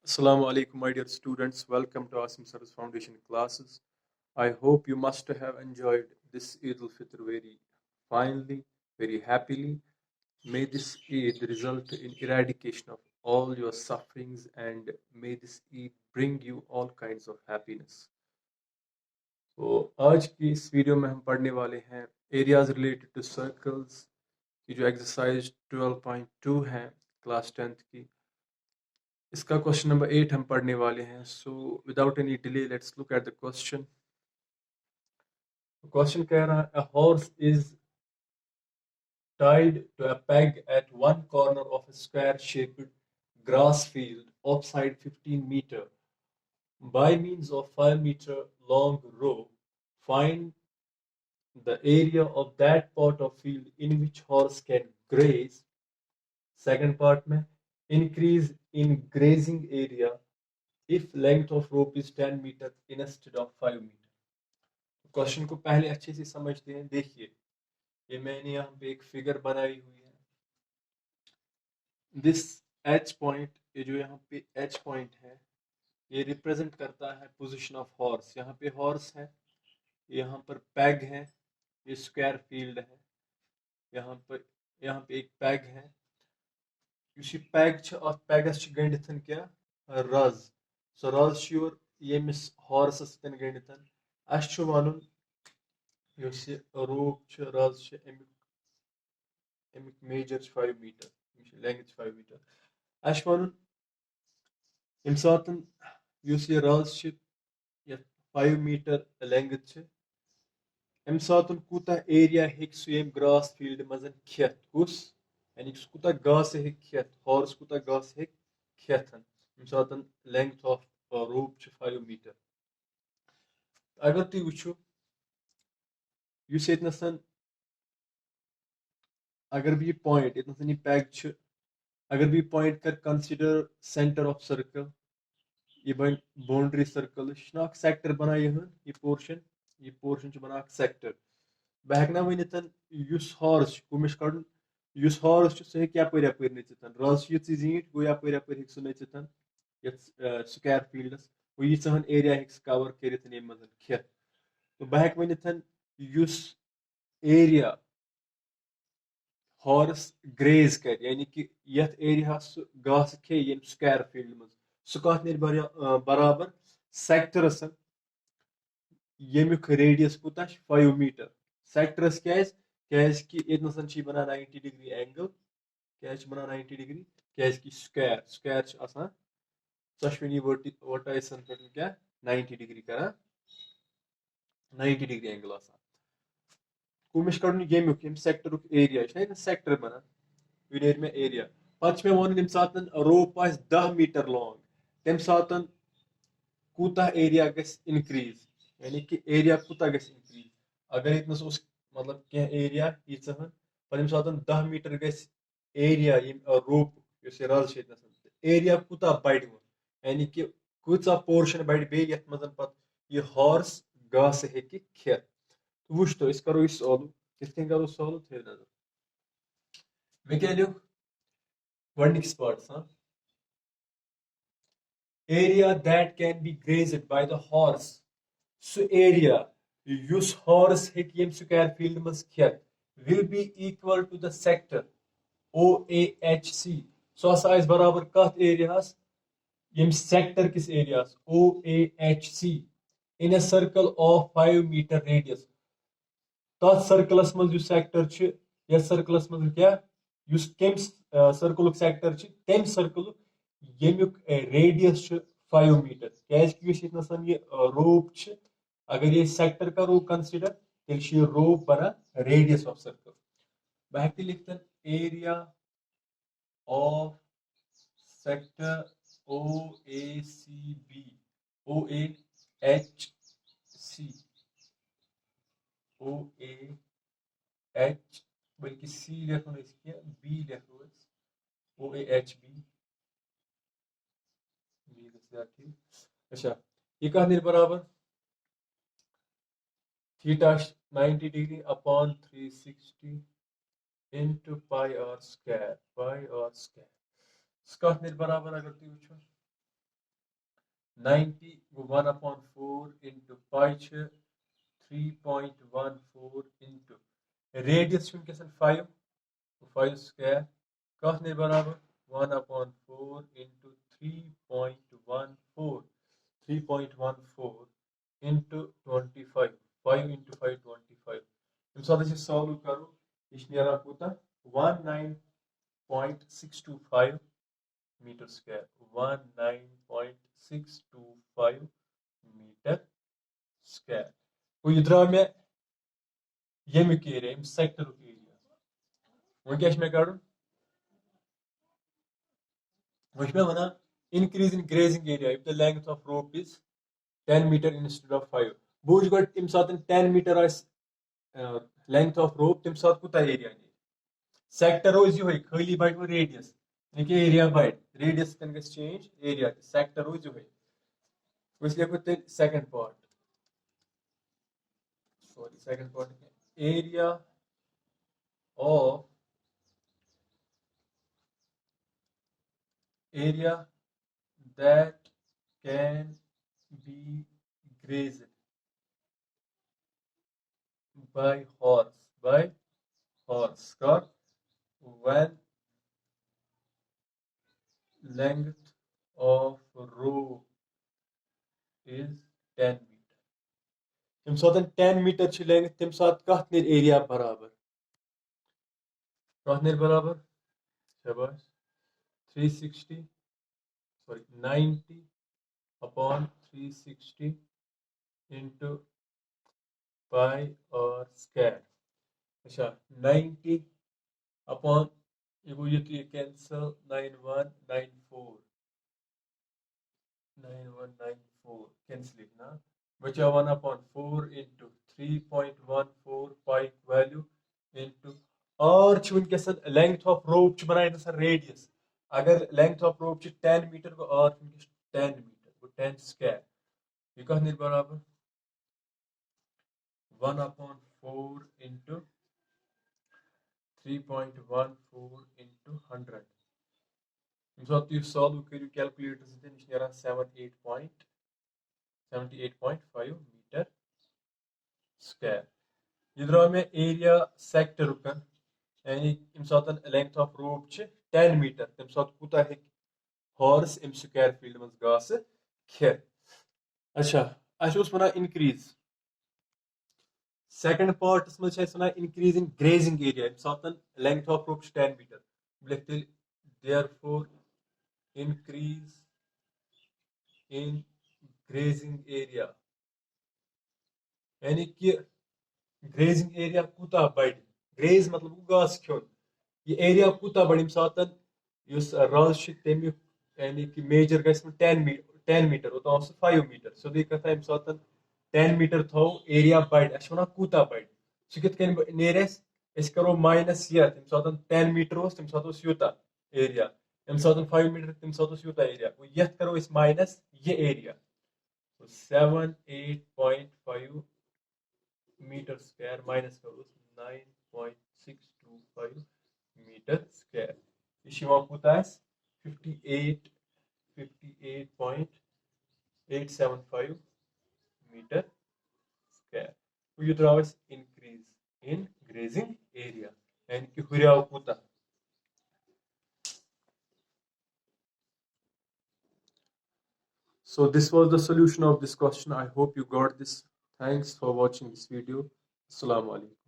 Assalamu alaikum, my dear students. Welcome to Asim Service Foundation classes. I hope you must have enjoyed this Eid al-Fitr very finely, very happily. May this Eid result in eradication of all your sufferings and may this Eid bring you all kinds of happiness. तो आज की इस video में हम पढ़ने वाले हैं areas related to circles की जो एक्सरसाइज 12.2 है क्लास 10th की। इसका क्वेश्चन नंबर 8 हम पढ़ने वाले हैं। So without any delay let's look at the question. Question कह रहा है a horse is tied to a peg at one corner of a square shaped grass field offside 15 meter. By means of 5 meter long rope, find the area of that part of field in which horse can graze. Second part में increase in grazing area if length of rope is 10 meter instead of 5 meter. Question को पहले अच्छे से समझते हैं। देखिए ये मैंने यहाँ पे एक फिगर बनाई हुई है। दिस एच पॉइंट, ये जो यहाँ पे एच पॉइंट है ये रिप्रेजेंट करता है पोजीशन ऑफ हॉर्स। यहाँ पे हॉर्स है, यहाँ पर पैग है, ये स्क्वायर फील्ड है, यहाँ पे एक पैग है। यह पैग अत पैगस गंडित क्या रज। सो रज योर यमिस हॉर्सस सतन गंडित अस वन रूप रज Amik major 5 metre, length 5 metre. अस वन यम सात यह रज 5 मीटर लेंथ अम सात कूता एरिया हेक सह यम ग्रास फील्ड मज खेत कुस, यानी सह कूता घास हेक खेत, हॉर्स कूता घास हेक खेत यम सात लेंथ ऑफ रूप 5 मीटर। अगर तुम वो ये अगर भी पॉइंट ये पैग, अगर भी पॉइंट कर कंसिडर सेंटर ऑफ सर्कल, ये बन बाउंड्री सर्कल यह सेक्टर बना ये पोर्शन बना सेक्टर। बह हेक ना वनित हॉर्स कमिश कड़न, हॉर्स सह हेक यपर यपर नचित रज यीच जीट गो यपर यपर हेक सह नचित स्क्वायर फील्डस गो यीचहन एरिया हेक कवर कर मज खेत। तो बह हेक वनित एरिया हॉर्स ग्रेज कर, यानी कि यथ एरिया घास खे ये स्क्वायर फील्ड मज सह कत ने बराबर सेक्टरस यमुक रेडियस कूता 5 मीटर। सेक्टरस क्या कि ये बना 90 डिग्री एंगल, क्या बना 90 डिग्री क्या स्क्वायर स्क्वायर चश्वनी वर्टाइसन पे क्या 90 डिग्री कर 90 डिग्री एंगल कमिश कड़न यमुक यम सेक्टर एरिया सेक्टर बना वे मे एरिया पे वन यम सात रोप आ 10 मीटर लॉन्ग तम सात कूता एरिया गस इनक्रीज, यानी कि एरिया कूता गस इनक्रीज। अगर ये मतलब क्या एरिया यीचहन पर यम सात 10 मीटर गस एरिया रोप रज एरिया कूता बढ़, यानी कि कूचा पोर्शन बढ़ बे यथ मज पत यह हॉर्स घास हेकि खेत। वो तो इस करो इस सॉल्व कितने करो सॉल्व थे नजर वे क्या लियो गॉडिक्स पार्ट्स हाँ area that can be grazed by the horse, so area use horse hek yem square field mas khet will be equal to the sector OAHC। so asa is barabar kat areas yem sector kis areas OAHC in a circle of 5 meter radius। तथ circles मज sector यथ circles मज क्या कम circle sector तम circle यमुक radius 5 metre क्या यह रोप अगर ये सेक्टर करो कंसिडर तेल रोप बना रेडियस ऑफ सर्कल। बह हेक लिखतन area of sector OACB OAHC OAH बल्कि C लिखो इसकी B लिखो OAHB अच्छा ये कह बराबर theta 90 degree upon 360 into pi r square इसका बराबर अगर तुम वो 90 गो 1/4 into pi 3.14 into radius छ वनकस 5 5 square कथ ने बराबर 1/4 into 3.14 3.14 into 25 5 into 5 25 यम साथ सॉल्व करो यह नेरान कूता 19.625 meter square 19.625 meter square वो ये द्राव मे यमिक एरिया यम सेक्टर एरिया वो क्या मे कड़न वो मे one increase in grazing area if the length of rope is 10 meter instead of 5 बूझ गो तम सात 10 meter length of rope तम सात कुता एरिया सेक्टर रोज यो खाली बढ़ वो रेडियस यानी एरिया बढ़ रेडियस कन गस चेंज एरिया सेक्टर रोज यो उस लिखो ते second part sorry second part area of area that can be grazed by horse car when length of rope is 10 meter तम सात 10 मीटर छ लेंथ तम सात कत नेर एरिया बराबर कत नेर बराबर शाबाश 360 sorry 90 upon 360 into pi or square अच्छा 90 upon ये गो ये कैंसल 9194 कैंसिल लिखना बचा 1/4 into 3.14 pi value into और छ वनकस लेंथ ऑफ रोप छ बनाए सर रेडियस अगर लेंथ ऑफ रोप छ 10 मीटर को और वनकस 10 मीटर वो 10 स्क्वायर ये कत नेर बराबर 1/4 into 3.14 into 100 यम सात तुम सॉल्व करू कैलकुलेटर सत यह नेरान 78.5 मीटर स्क्वायर यह द्राव मे एरिया सेक्टर यानी यम सात लेंथ ऑफ रोप 10 मीटर तम सात कूता हेक हॉर्स अम स्क्वायर फील्ड मज घास खे अच्छा अस वन इनक्रीज सेकंड पार्टस मज one increase in grazing area यम सात लेंथ ऑफ रोप 10 मीटर लिख तेल therefore increase in grazing area यानी कि ग्रेजिंग एरिया कूता बढ़ ग्रेज मतलब घास खोन ये एरिया कूता बढ़ सात रज तमिक यानी कि मेजर गस 10 मीटर ओत 5 मीटर सोदी कथा यम सात 10 मीटर थो एरिया बढ़ अस वन कूता बढ़ सह कित नेर करो माइनस यम सात 10 मीटर तम सात यूता एरिया यम सात 5 मीटर तम सात यूता एरिया ये करो माइनस ये एरिया 78.5 मीटर स्क्वायर माइनस करो 9.625 मीटर स्क्वायर यह कूता 58.875 मीटर स्क्वायर यह द्राव इंक्रीज इन ग्रेजिंग एरिया यानी कि हुर्याव कूता So this was the solution of this question. I hope you got this. Thanks for watching this video. Assalamu alaikum.